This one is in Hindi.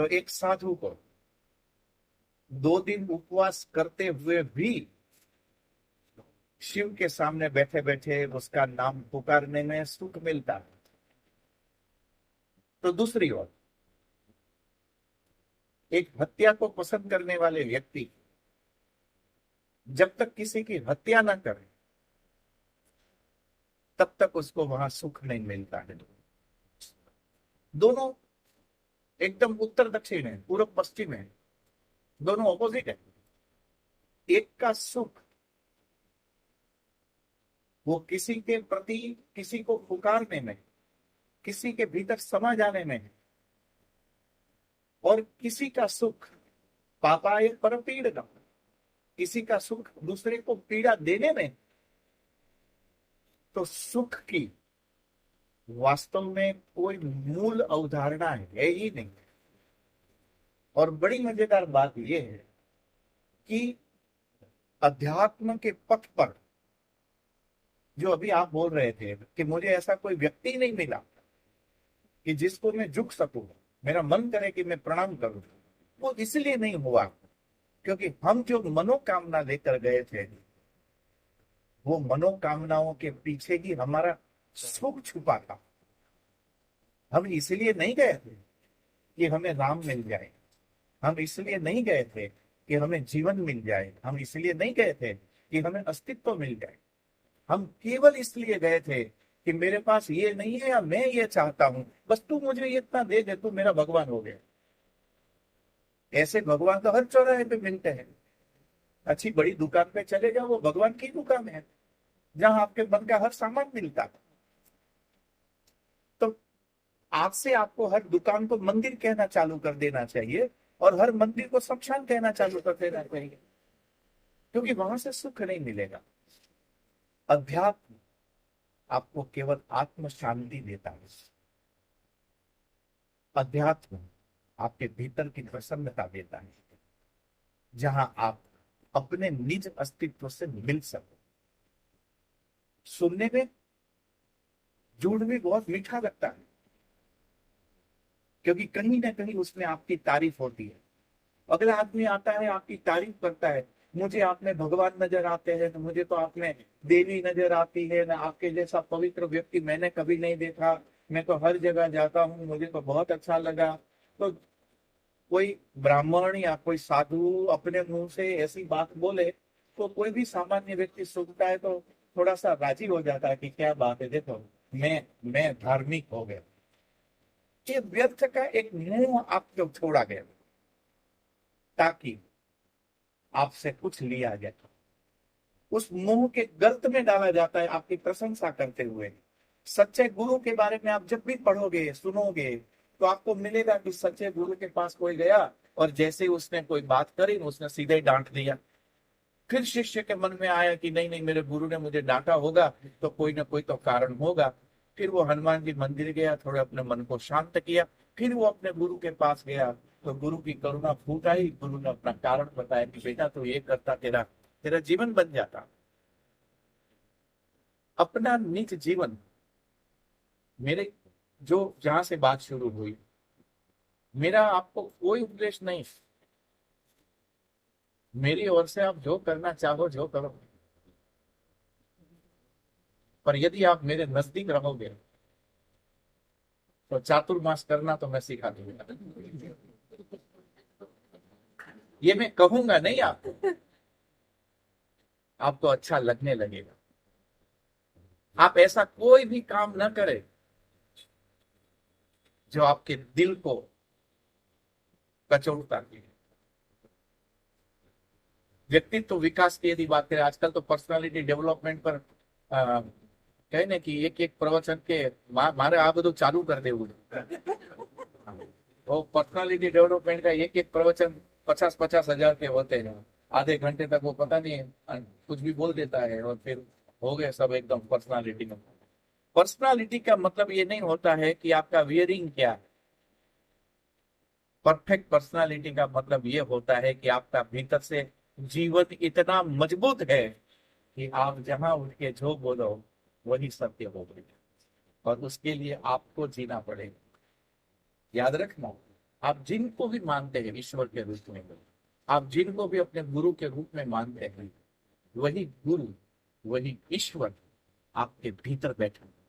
तो एक साधु को 2 दिन उपवास करते हुए भी शिव के सामने बैठे बैठे उसका नाम पुकारने में सुख मिलता है। तो दूसरी ओर एक हत्या को पसंद करने वाले व्यक्ति जब तक किसी की हत्या न करे तब तक उसको वहां सुख नहीं मिलता है। दोनों एकदम उत्तर दक्षिण है, पूर्व पश्चिम है, दोनों ऑपोजिट है। एक का सुख वो किसी के प्रति, किसी को पुकारने में, किसी के भीतर समा जाने में है, और किसी का सुख पापाय परपीड़नम, किसी का सुख दूसरे को पीड़ा देने में। तो सुख की वास्तव में कोई मूल अवधारणा है ही नहीं। और बड़ी मजेदार बात यह है कि अध्यात्म के पथ पर जो अभी आप बोल रहे थे कि मुझे ऐसा कोई व्यक्ति नहीं मिला कि जिसको मैं झुक सकूं, मेरा मन करे कि मैं प्रणाम करूं, वो इसलिए नहीं हुआ क्योंकि हम जो मनोकामना लेकर गए थे वो मनोकामनाओं के पीछे ही हमारा सुख छुपा था। हम इसलिए नहीं गए थे कि हमें राम मिल जाए, हम इसलिए नहीं गए थे कि हमें जीवन मिल जाए, हम इसलिए नहीं गए थे कि हमें अस्तित्व मिल जाए। हम केवल इसलिए गए थे कि मेरे पास ये नहीं है या मैं ये चाहता हूं, बस तू मुझे ये इतना दे दे, तू मेरा भगवान हो गया। ऐसे भगवान तो हर चौराहे पे मिलते हैं। अच्छी बड़ी दुकान पे चले जाओ, वो भगवान की दुकान है जहां आपके मन का हर सामान मिलता है। तो आज से आपको हर दुकान को मंदिर कहना चालू कर देना चाहिए और हर मंदिर को शमशान कहना चालू कर देना चाहिए, क्योंकि वहां से सुख नहीं मिलेगा। अध्यात्म आपको केवल आत्म शांति देता है। अध्यात्म आपके भीतर की प्रसन्नता देता है, जहां आप अपने निज अस्तित्व से मिल सको। सुनने में झूठ भी बहुत मीठा लगता है, क्योंकि कहीं ना कहीं उसमें आपकी तारीफ होती है। अगला आदमी आता है, आपकी तारीफ करता है, मुझे आप में भगवान नजर आते हैं, तो मुझे तो आप में देवी नजर आती है ना, आपके जैसा पवित्र व्यक्ति मैंने कभी नहीं देखा, मैं तो हर जगह जाता हूँ, मुझे तो बहुत अच्छा लगा। तो कोई ब्राह्मण या कोई साधु अपने मुंह से ऐसी बात बोले तो कोई भी सामान्य व्यक्ति सुनता है तो थोड़ा सा राजी हो जाता है कि क्या बात है, देखो मैं धार्मिक हो गया। ये व्यर्थ का एक मुंह आपको छोड़ा गया ताकि आपसे कुछ लिया जाए। उस मुंह के गर्त में डाला जाता है आपकी प्रशंसा करते हुए। सच्चे गुरु के बारे में आप जब भी पढ़ोगे, सुनोगे, तो आपको मिलेगा कि सच्चे गुरु के पास कोई गया और जैसे उसने कोई बात करी उसने सीधे ही डांट दिया। फिर शिष्य के मन में आया कि नहीं नहीं, मेरे गुरु ने मुझे डांटा होगा तो कोई ना कोई तो कारण होगा। फिर वो हनुमान जी मंदिर गया, थोड़ा अपने मन को शांत किया, फिर वो अपने गुरु के पास गया तो गुरु की करुणा फूट आई। गुरु ने अपना कारण बताया कि बेटा तो ये करता तेरा तेरा जीवन बन जाता। अपना निज जीवन, मेरे जो जहां से बात शुरू हुई, मेरा आपको कोई उपदेश नहीं, मेरी ओर से आप जो करना चाहो जो करो, पर यदि आप मेरे नजदीक रहोगे तो चातुर्मास करना तो मैं सिखा दूंगा। ये मैं कहूंगा नहीं आपको, आपको अच्छा लगने लगेगा। आप ऐसा कोई भी काम ना करें जो आपके दिल को कचोटता है। व्यक्तित्व विकास की यदि बात करें, आजकल तो पर्सनालिटी डेवलपमेंट पर કહે ને કે એક એક પ્રવચન કે મારે આ બધું ચાલુ કરી દેવું છે। वो पर्सनालिटी डेवलपमेंट का एक एक प्रवचन 50-50 हजार के होते हैं। आधे घंटे तक वो पता नहीं कुछ भी बोल देता है और फिर हो गए सब एकदम पर्सनालिटी में। पर्सनालिटी का मतलब ये नहीं होता है कि आपका वियरिंग क्या है। परफेक्ट पर्सनालिटी का मतलब ये होता है कि आपका भीतर से जीवन इतना मजबूत है कि आप जहां उठ के जो बोलो वही सत्य होगा, और उसके लिए आपको जीना पड़ेगा। याद रखना, आप जिनको भी मानते हैं ईश्वर के रूप में, आप जिनको भी अपने गुरु के रूप में मानते हैं, वही गुरु, वही ईश्वर आपके भीतर बैठा है।